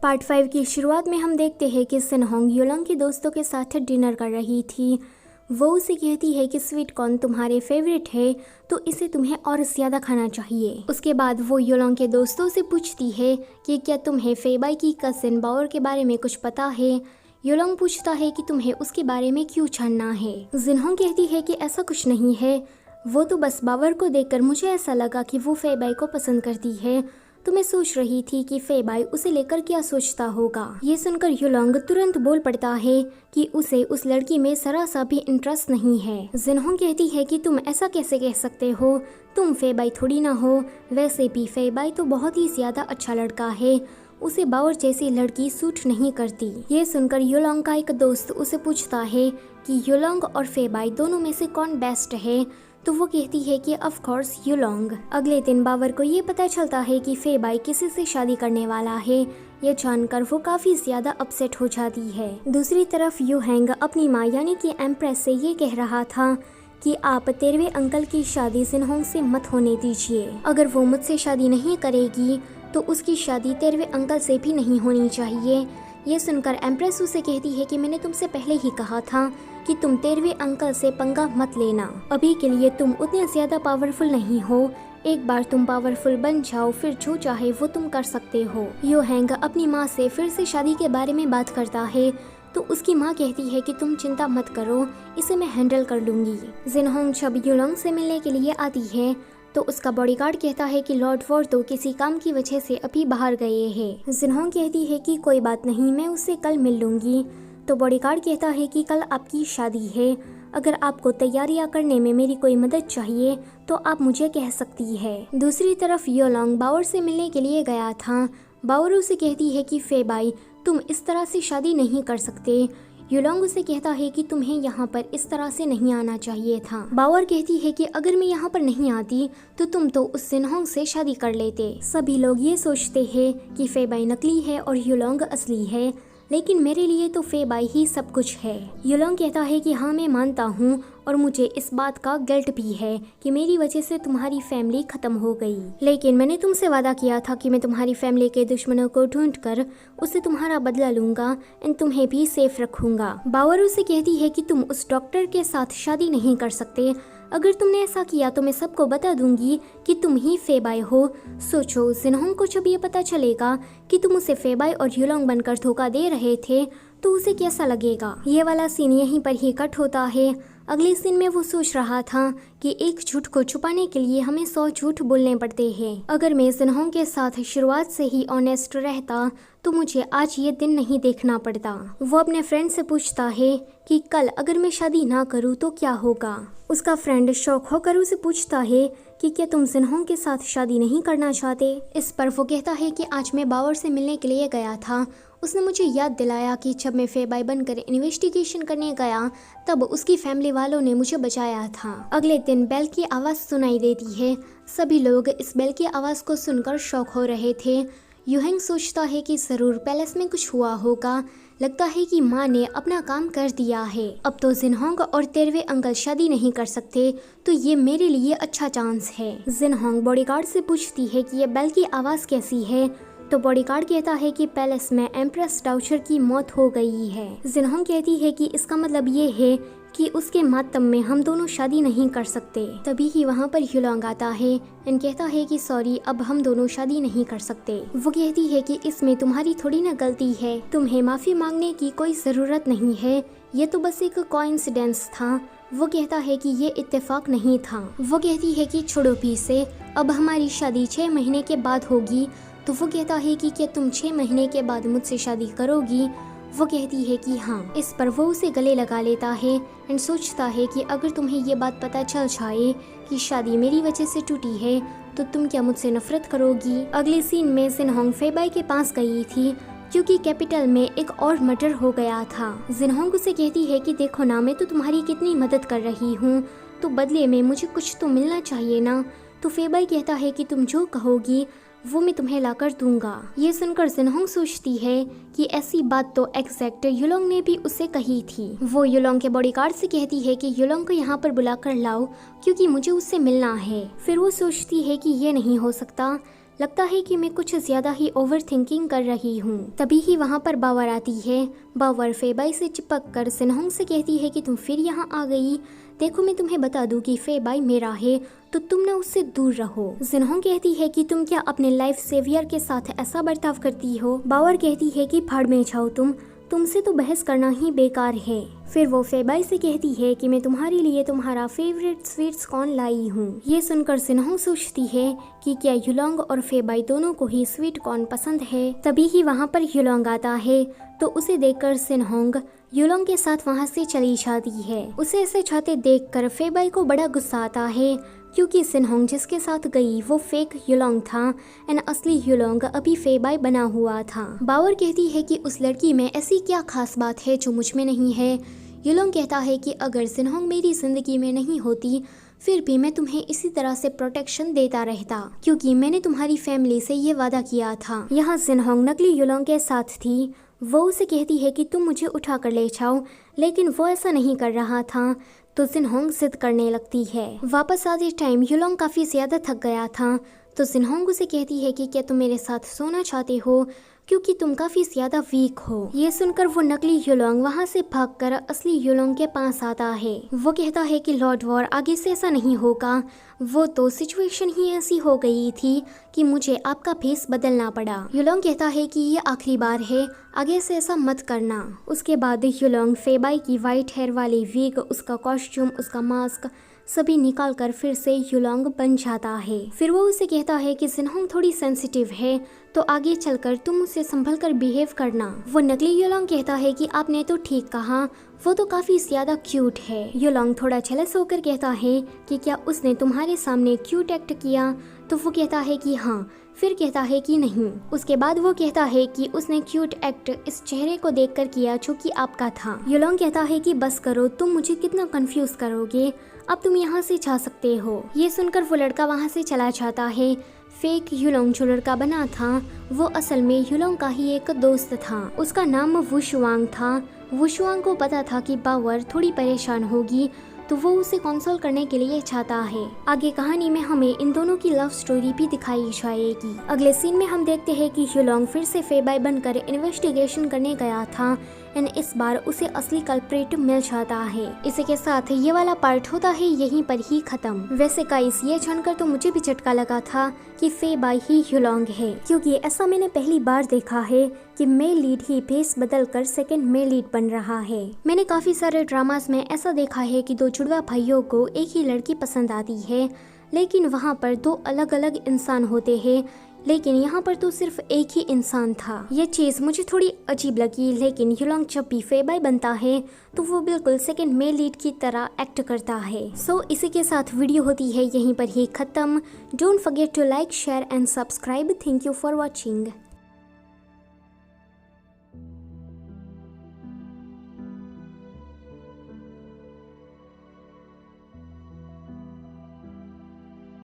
Part 5 की शुरुआत में हम देखते हैं कि सिनहोंग युलोंग के दोस्तों के साथ डिनर कर रही थी। वो उसे कहती है कि स्वीट कॉर्न तुम्हारे फेवरेट है तो इसे तुम्हें और ज़्यादा खाना चाहिए। उसके बाद वो युलोंग के दोस्तों से पूछती है कि क्या तुम्हें फेबाई की कजिन बावर के बारे में कुछ पता है। युलोंग पूछता है कि तुम्हें उसके बारे में क्यों जानना है। जिन्होंग कहती है कि ऐसा कुछ नहीं है, वो तो बस बावर को देखकर मुझे ऐसा लगा कि वो फेबाई को पसंद करती है, तो मैं सोच रही थी कि फेबाई उसे लेकर क्या सोचता होगा। ये सुनकर युलोंग तुरंत बोल पड़ता है कि उसे उस लड़की में जरा सा भी इंटरेस्ट नहीं है। जिन्होंग कहती है कि तुम ऐसा कैसे कह सकते हो, तुम फेबाई थोड़ी ना हो, वैसे भी फेबाई तो बहुत ही ज्यादा अच्छा लड़का है, उसे बावर जैसी लड़की सूट नहीं करती। ये सुनकर युलोंग का एक दोस्त उसे पूछता है कि युलोंग और फेबाई दोनों में से कौन बेस्ट है, तो वो कहती है कि ऑफ कोर्स युलोंग। अगले दिन बावर को ये पता चलता है कि फेबाई किसी से शादी करने वाला है। ये जानकर वो काफी ज्यादा अपसेट हो जाती है। दूसरी तरफ युहेंग अपनी माँ यानी कि एम्प्रेस से ये कह रहा था कि आप 13वें अंकल की शादी सिनहोंग से मत होने दीजिए। अगर वो मुझसे शादी नहीं करेगी तो उसकी शादी 13वें अंकल से भी नहीं होनी चाहिए। ये सुनकर एम्प्रेस उसे कहती है कि मैंने तुमसे पहले ही कहा था कि तुम 13वें अंकल से पंगा मत लेना। अभी के लिए तुम उतने ज्यादा पावरफुल नहीं हो, एक बार तुम पावरफुल बन जाओ फिर जो चाहे वो तुम कर सकते हो। युहेंग अपनी माँ से फिर से शादी के बारे में बात करता है तो उसकी माँ कहती है कि तुम चिंता मत करो, इसे मैं हैंडल कर लूंगी। जिन्होंग जब युलोंग से मिलने के लिए आती है तो उसका बॉडीगार्ड कहता है कि लॉर्ड वॉर तो किसी काम की वजह से अभी बाहर गए हैं। जिन्होंग कहती है कि कोई बात नहीं, मैं उससे कल मिल लूंगी। तो बॉडीगार्ड कहता है कि कल आपकी शादी है, अगर आपको तैयारियां करने में मेरी कोई मदद चाहिए तो आप मुझे कह सकती है। दूसरी तरफ युलोंग बावर से मिलने के लिए गया था। बावर उसे कहती है कि फेबाई तुम इस तरह से शादी नहीं कर सकते। युलोंग उसे कहता है कि तुम्हें यहाँ पर इस तरह से नहीं आना चाहिए था। बावर कहती है कि अगर मैं यहाँ पर नहीं आती तो तुम तो उस सिनहोंग से शादी कर लेते। सभी लोग ये सोचते हैं कि फेबाई नकली है और युलोंग असली है, लेकिन मेरे लिए तो फेबाई ही सब कुछ है। युलोंग कहता है कि हाँ मैं मानता हूँ और मुझे इस बात का गिल्ट भी है कि मेरी वजह से तुम्हारी फैमिली खत्म हो गई, लेकिन मैंने तुमसे वादा किया था कि मैं तुम्हारी फैमिली के दुश्मनों को ढूंढकर उससे तुम्हारा बदला लूंगा एंड तुम्हें भी सेफ रखूंगा। बावर उसे कहती है कि तुम उस डॉक्टर के साथ शादी नहीं कर सकते, अगर तुमने ऐसा किया तो मैं सबको बता दूंगी कि तुम ही फेबाई हो। सोचो, जिन्होंग को जब ये पता चलेगा कि तुम उसे फेबाई और युलोंग बनकर धोखा दे रहे थे तो उसे कैसा लगेगा। ये वाला सीन यहीं पर ही कट होता है। अगले सीन में वो सोच रहा था कि एक झूठ को छुपाने के लिए हमें 100 झूठ बोलने पड़ते हैं। अगर मैं जिन्होंग के साथ शुरुआत से ही ऑनेस्ट रहता तो मुझे आज ये दिन नहीं देखना पड़ता। वो अपने फ्रेंड से पूछता है कि कल अगर मैं शादी ना करूँ तो क्या होगा। उसका फ्रेंड शौक होकर उसे पूछता है कि क्या तुम जिन्होंग के साथ शादी नहीं करना चाहते। इस पर वो कहता है कि आज मैं बावर से मिलने के लिए गया था, उसने मुझे याद दिलाया कि जब मैं फेबाई बनकर इन्वेस्टिगेशन करने गया तब उसकी फैमिली वालों ने मुझे बचाया था। अगले दिन बेल की आवाज़ सुनाई देती है। सभी लोग इस बेल की आवाज़ को सुनकर शॉक हो रहे थे। युहेंग सोचता है कि ज़रूर पैलेस में कुछ हुआ होगा, लगता है कि माँ ने अपना काम कर दिया है। अब तो जिन्होंग और 13वें अंकल शादी नहीं कर सकते तो ये मेरे लिए अच्छा चांस है। जिन्होंग बॉडीगार्ड से पूछती है कि ये बेल की आवाज़ कैसी है, तो बॉडीगार्ड कहता है कि पैलेस में एम्प्रेस डाउचर की मौत हो गई है। जिन्होंग कहती है कि इसका मतलब ये है कि उसके मातम में हम दोनों शादी नहीं कर सकते। तभी ही वहाँ पर युलोंग आता है एंड कहता है कि सॉरी, अब हम दोनों शादी नहीं कर सकते। वो कहती है कि इसमें तुम्हारी थोड़ी ना गलती है, तुम्हें माफी मांगने की कोई जरूरत नहीं है, ये तो बस एक कोइंसिडेंस था। वो कहता है कि ये इत्तेफाक नहीं था। वो कहती है कि छोड़ो भी से, अब हमारी शादी 6 महीने के बाद होगी। तो वो कहता है कि क्या तुम 6 महीने के बाद मुझसे शादी करोगी। वो कहती है कि हाँ। इस पर वो उसे गले लगा लेता है एंड सोचता है कि अगर तुम्हें ये बात पता चल जाए कि शादी मेरी वजह से टूटी है तो तुम क्या मुझसे नफरत करोगी। अगले सीन में जिन्होंग फेबाई के पास गई थी क्योंकि कैपिटल में एक और मर्डर हो गया था। जिन्होंग उसे कहती है कि देखो ना, मैं तो तुम्हारी कितनी मदद कर रही हूँ, तो बदले में मुझे कुछ तो मिलना चाहिए ना। तो फेबाई कहता है कि तुम जो कहोगी वो मैं तुम्हें लाकर दूंगा। ये सुनकर जिन्होंग सोचती है कि ऐसी बात तो एग्जैक्ट युलोंग ने भी उससे कही थी। वो युलोंग के बॉडीगार्ड से कहती है कि युलोंग को यहाँ पर बुलाकर लाओ क्योंकि मुझे उससे मिलना है। फिर वो सोचती है कि ये नहीं हो सकता, लगता है कि मैं कुछ ज्यादा ही ओवर थिंकिंग कर रही हूँ। तभी ही वहाँ पर बावर आती है। बावर फेबाई से चिपक कर सिन्होंग से कहती है कि तुम फिर यहाँ आ गई। देखो मैं तुम्हें बता दूं कि फेबाई मेरा है, तो तुम ना उससे दूर रहो। सिन्होंग कहती है कि तुम क्या अपने लाइफ सेवियर के साथ ऐसा बर्ताव करती हो। बावर कहती है कि फाड़ में जाओ तुमसे तो बहस करना ही बेकार है। फिर वो फेबाई से कहती है कि मैं तुम्हारे लिए तुम्हारा फेवरेट स्वीट्स कॉर्न लाई हूँ। ये सुनकर सिन्होंग सोचती है कि क्या युलोंग और फेबाई दोनों को ही स्वीट कॉर्न पसंद है। तभी ही वहाँ पर युलोंग आता है, तो उसे देखकर सिन्होंग युलोंग के साथ वहाँ से चली जाती है। उसे ऐसे जाते देखकर फेबाई को बड़ा गुस्सा आता है, क्योंकि सिन्होंग जिसके साथ गई वो फेक युलोंग था एंड असली युलोंग अभी फेबाई बना हुआ था। बावर कहती है कि उस लड़की में ऐसी क्या खास बात है जो मुझ में नहीं है। युलोंग कहता है कि अगर सिन्होंग मेरी जिंदगी में नहीं होती फिर भी मैं तुम्हें इसी तरह से प्रोटेक्शन देता रहता, क्योंकि मैंने तुम्हारी फैमिली से ये वादा किया था। यहाँ सिन्होंग नकली युलोंग के साथ थी। वो उसे कहती है कि तुम मुझे उठा कर ले जाओ, लेकिन वो ऐसा नहीं कर रहा था, तो सिन्होंग जिद करने लगती है। वापस आते टाइम युलोंग काफी ज्यादा थक गया था, तो सिन्होंग उसे कहती है कि क्या तुम मेरे साथ सोना चाहते हो, क्योंकि तुम काफी ज्यादा वीक हो। ये सुनकर वो नकली युलोंग वहाँ से भागकर असली युलोंग के पास आता है। वो कहता है कि लॉर्ड वॉर आगे से ऐसा नहीं होगा, वो तो सिचुएशन ही ऐसी हो गई थी कि मुझे आपका भेस बदलना पड़ा। युलोंग कहता है कि ये आखिरी बार है, आगे से ऐसा मत करना। उसके बाद युलोंग फेबाई की वाइट हेयर वाली विग, उसका कॉस्ट्यूम, उसका मास्क सभी निकाल कर फिर से युलोंग बन जाता है। फिर वो उसे कहता है कि सिन्होंग थोड़ी सेंसिटिव है, तो आगे चलकर तुम उससे संभल कर बिहेव करना। वो नकली युलोंग कहता है कि आपने तो ठीक कहा, वो तो काफी ज्यादा क्यूट है। युलोंग थोड़ा जेलस होकर कहता है कि क्या उसने तुम्हारे सामने क्यूट एक्ट किया, तो वो कहता है कि हाँ, फिर कहता है कि नहीं। उसके बाद वो कहता है कि उसने क्यूट एक्ट इस चेहरे को देखकर किया जो कि आपका था। युलोंग कहता है कि बस करो, तुम मुझे कितना कंफ्यूज करोगे, अब तुम यहाँ से जा सकते हो। ये सुनकर वो लड़का वहाँ से चला जाता है। फेक युलोंग जो लड़का बना था वो असल में युलोंग का ही एक दोस्त था। उसका नाम वुशुआंग था। वुशुआंग को पता था कि बावर थोड़ी परेशान होगी, तो वो उसे कंसोल करने के लिए चाहता है। आगे कहानी में हमें इन दोनों की लव स्टोरी भी दिखाई जाएगी। अगले सीन में हम देखते हैं कि युलोंग फिर से फेबाई बनकर इन्वेस्टिगेशन करने गया था एंड इस बार उसे असली कल्प्रिट मिल जाता है। इसी के साथ ये वाला पार्ट होता है यहीं पर ही खत्म। वैसे गाइस ये जानकर तो मुझे भी झटका लगा था कि फेबाई ही युलोंग है, क्योंकि ऐसा मैंने पहली बार देखा है कि मेल लीड ही भेस बदल कर सेकेंड मेल लीड बन रहा है। मैंने काफी सारे ड्रामास में ऐसा देखा है कि दो जुड़वा भाइयों को एक ही लड़की पसंद आती है, लेकिन वहाँ पर दो अलग अलग इंसान होते हैं, लेकिन यहाँ पर तो सिर्फ एक ही इंसान था। ये चीज मुझे थोड़ी अजीब लगी, लेकिन युलोंग जब भी फेबाई बनता है तो वो बिल्कुल सेकंड मेल लीड की तरह एक्ट करता है। सो इसी के साथ वीडियो होती है यहीं पर ही खत्म। Don't forget to like, share and subscribe. Thank you for watching.